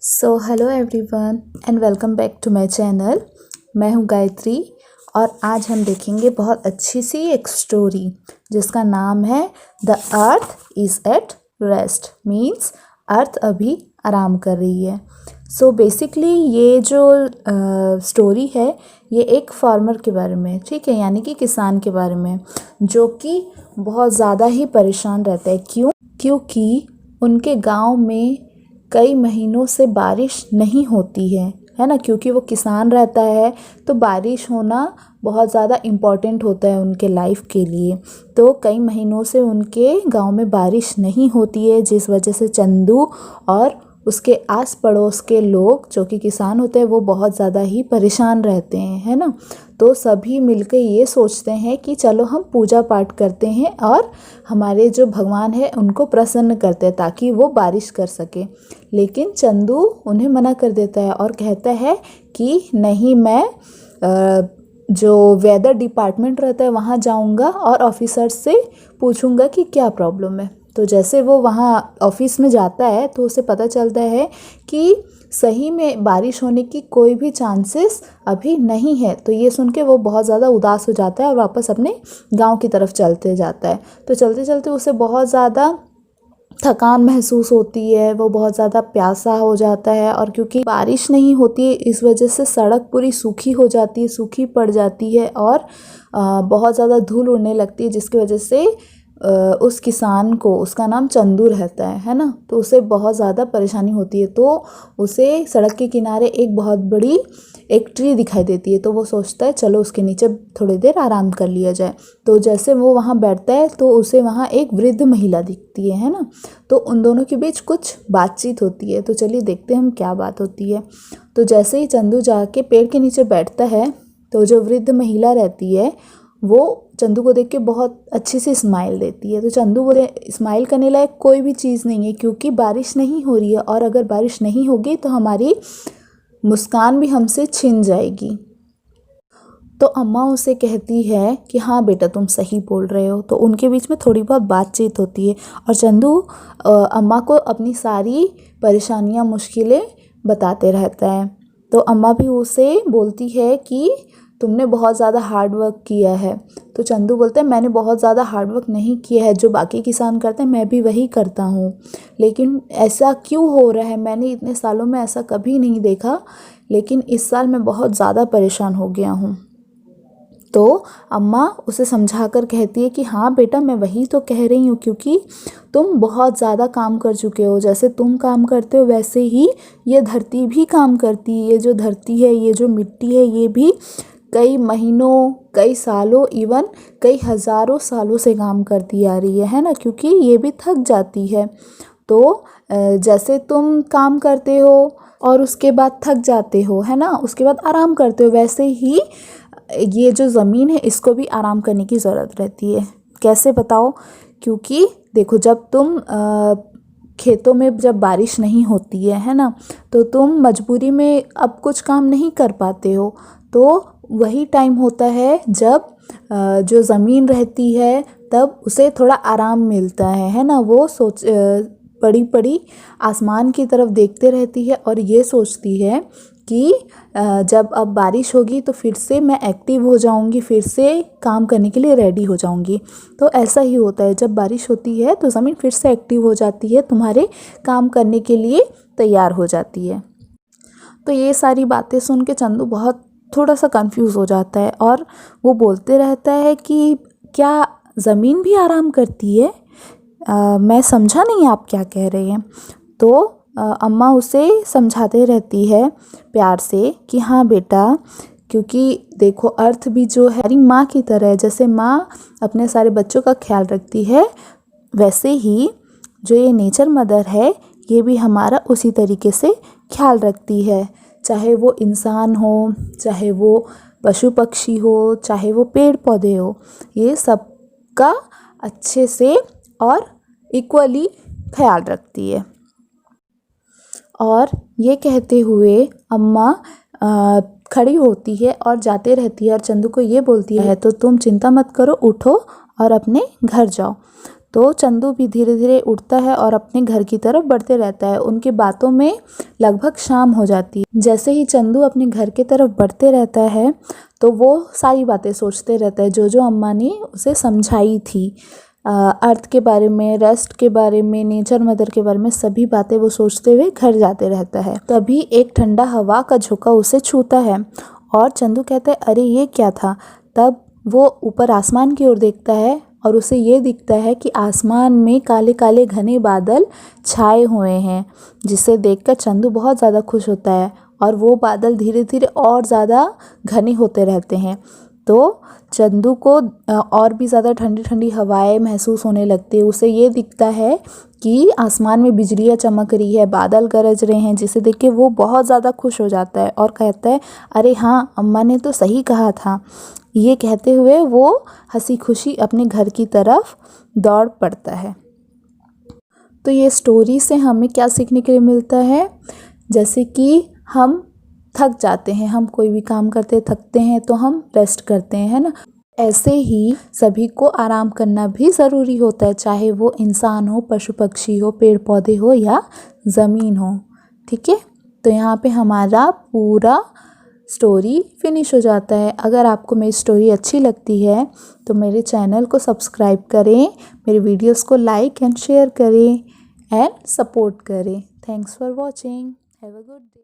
Hello everyone and welcome back to my channel. मैं हूं गायत्री और आज हम देखेंगे बहुत अच्छी सी एक स्टोरी जिसका नाम है the earth is at rest. Means earth अभी आराम कर रही है। बेसिकली ये जो स्टोरी है ये एक फार्मर के बारे में, ठीक है, यानी कि किसान के बारे में, जो कि बहुत ज़्यादा ही परेशान रहता है। क्योंकि उनके गांव में कई महीनों से बारिश नहीं होती है ना। क्योंकि वो किसान रहता है तो बारिश होना बहुत ज़्यादा इम्पॉर्टेंट होता है उनके लाइफ के लिए। तो कई महीनों से उनके गांव में बारिश नहीं होती है, जिस वजह से चंदू और उसके आस पड़ोस के लोग जो कि किसान होते हैं वो बहुत ज़्यादा ही परेशान रहते हैं, है ना। तो सभी मिलकर ये सोचते हैं कि चलो हम पूजा पाठ करते हैं और हमारे जो भगवान है उनको प्रसन्न करते हैं ताकि वो बारिश कर सके। लेकिन चंदू उन्हें मना कर देता है और कहता है कि नहीं, मैं जो वेदर डिपार्टमेंट रहता है वहाँ जाऊँगा और ऑफिसर से पूछूँगा कि क्या प्रॉब्लम है। तो जैसे वो वहाँ ऑफिस में जाता है तो उसे पता चलता है कि सही में बारिश होने की कोई भी चांसेस अभी नहीं है। तो ये सुन के वो बहुत ज़्यादा उदास हो जाता है और वापस अपने गांव की तरफ चलते जाता है। तो चलते चलते उसे बहुत ज़्यादा थकान महसूस होती है, वो बहुत ज़्यादा प्यासा हो जाता है और क्योंकि बारिश नहीं होती है इस वजह से सड़क पूरी सूखी हो जाती है, सूखी पड़ जाती है और बहुत ज़्यादा धूल उड़ने लगती है, जिसकी वजह से उस किसान को, उसका नाम चंदू रहता है ना, तो उसे बहुत ज़्यादा परेशानी होती है। तो उसे सड़क के किनारे एक बहुत बड़ी एक ट्री दिखाई देती है। तो वो सोचता है चलो उसके नीचे थोड़ी देर आराम कर लिया जाए। तो जैसे वो वहाँ बैठता है तो उसे वहाँ एक वृद्ध महिला दिखती है ना। तो उन दोनों के बीच कुछ बातचीत होती है। तो चलिए देखते हैं हम क्या बात होती है। तो जैसे ही चंदू जाके पेड़ के नीचे बैठता है तो जो वृद्ध महिला रहती है वो चंदू को देख के बहुत अच्छी सी स्माइल देती है। तो चंदू बोले स्माइल करने लायक कोई भी चीज़ नहीं है क्योंकि बारिश नहीं हो रही है और अगर बारिश नहीं होगी तो हमारी मुस्कान भी हमसे छिन जाएगी। तो अम्मा उसे कहती है कि हाँ बेटा तुम सही बोल रहे हो। तो उनके बीच में थोड़ी बहुत बातचीत होती है और चंदू अम्मा को अपनी सारी परेशानियाँ, मुश्किलें बताते रहता है। तो अम्मा भी उसे बोलती है कि तुमने बहुत ज़्यादा हार्ड वर्क किया है। तो चंदू बोलते हैं मैंने बहुत ज़्यादा हार्ड वर्क नहीं किया है, जो बाकी किसान करते हैं मैं भी वही करता हूँ। लेकिन ऐसा क्यों हो रहा है, मैंने इतने सालों में ऐसा कभी नहीं देखा, लेकिन इस साल मैं बहुत ज़्यादा परेशान हो गया हूँ। तो अम्मा उसे समझा कर कहती है कि हाँ बेटा मैं वही तो कह रही हूँ, क्योंकि तुम बहुत ज़्यादा काम कर चुके हो। जैसे तुम काम करते हो वैसे ही ये धरती भी काम करती है। ये जो धरती है, ये जो मिट्टी है, ये भी कई महीनों, कई सालों, इवन कई हज़ारों सालों से काम करती आ रही है ना, क्योंकि ये भी थक जाती है। तो जैसे तुम काम करते हो और उसके बाद थक जाते हो, है ना, उसके बाद आराम करते हो, वैसे ही ये जो ज़मीन है इसको भी आराम करने की ज़रूरत रहती है। कैसे बताओ? क्योंकि देखो जब तुम खेतों में जब बारिश नहीं होती है ना, तो तुम मजबूरी में अब कुछ काम नहीं कर पाते हो। तो वही टाइम होता है जब जो ज़मीन रहती है तब उसे थोड़ा आराम मिलता है ना। वो बड़ी बड़ी आसमान की तरफ देखते रहती है और ये सोचती है कि जब अब बारिश होगी तो फिर से मैं एक्टिव हो जाऊंगी, फिर से काम करने के लिए रेडी हो जाऊंगी। तो ऐसा ही होता है, जब बारिश होती है तो ज़मीन फिर से एक्टिव हो जाती है, तुम्हारे काम करने के लिए तैयार हो जाती है। तो ये सारी बातें सुन के चंदू बहुत थोड़ा सा कंफ्यूज हो जाता है और वो बोलते रहता है कि क्या ज़मीन भी आराम करती है? मैं समझा नहीं आप क्या कह रहे हैं। तो अम्मा उसे समझाते रहती है प्यार से कि हाँ बेटा, क्योंकि देखो अर्थ भी जो है हमारी माँ की तरह है। जैसे माँ अपने सारे बच्चों का ख्याल रखती है, वैसे ही जो ये नेचर मदर है ये भी हमारा उसी तरीके से ख्याल रखती है। चाहे वो इंसान हो, चाहे वो पशु पक्षी हो, चाहे वो पेड़ पौधे हो, ये सबका अच्छे से और इक्वली ख्याल रखती है। और ये कहते हुए अम्मा खड़ी होती है और जाते रहती है और चंदू को ये बोलती है तो तुम चिंता मत करो, उठो और अपने घर जाओ। तो चंदू भी धीरे धीरे उठता है और अपने घर की तरफ बढ़ते रहता है। उनकी बातों में लगभग शाम हो जाती है। जैसे ही चंदू अपने घर की तरफ बढ़ते रहता है तो वो सारी बातें सोचते रहता है जो अम्मा ने उसे समझाई थी। अर्थ के बारे में, रेस्ट के बारे में, नेचर मदर के बारे में सभी बातें वो सोचते हुए घर जाते रहता है। तभी एक ठंडा हवा का झोंका उसे छूता है और चंदू कहता है, अरे ये क्या था। तब वो ऊपर आसमान की ओर देखता है और उसे ये दिखता है कि आसमान में काले काले घने बादल छाए हुए हैं, जिसे देखकर चंदू बहुत ज़्यादा खुश होता है और वो बादल धीरे धीरे और ज़्यादा घने होते रहते हैं। तो चंदू को और भी ज़्यादा ठंडी ठंडी हवाएं महसूस होने लगती है। उसे ये दिखता है कि आसमान में बिजलियाँ चमक रही है, बादल गरज रहे हैं, जिसे देख के वो बहुत ज़्यादा खुश हो जाता है और कहता है, अरे हाँ, अम्मा ने तो सही कहा था। ये कहते हुए वो हंसी खुशी अपने घर की तरफ दौड़ पड़ता है। तो ये स्टोरी से हमें क्या सीखने के लिए मिलता है, जैसे कि हम थक जाते हैं, हम कोई भी काम करते थकते हैं तो हम रेस्ट करते हैं, है ना। ऐसे ही सभी को आराम करना भी ज़रूरी होता है, चाहे वो इंसान हो, पशु पक्षी हो, पेड़ पौधे हो या ज़मीन हो। ठीक है, तो यहाँ पे हमारा पूरा स्टोरी फिनिश हो जाता है। अगर आपको मेरी स्टोरी अच्छी लगती है तो मेरे चैनल को सब्सक्राइब करें, मेरे वीडियोस को लाइक एंड शेयर करें एंड सपोर्ट करें। Thanks for watching. Have a good day.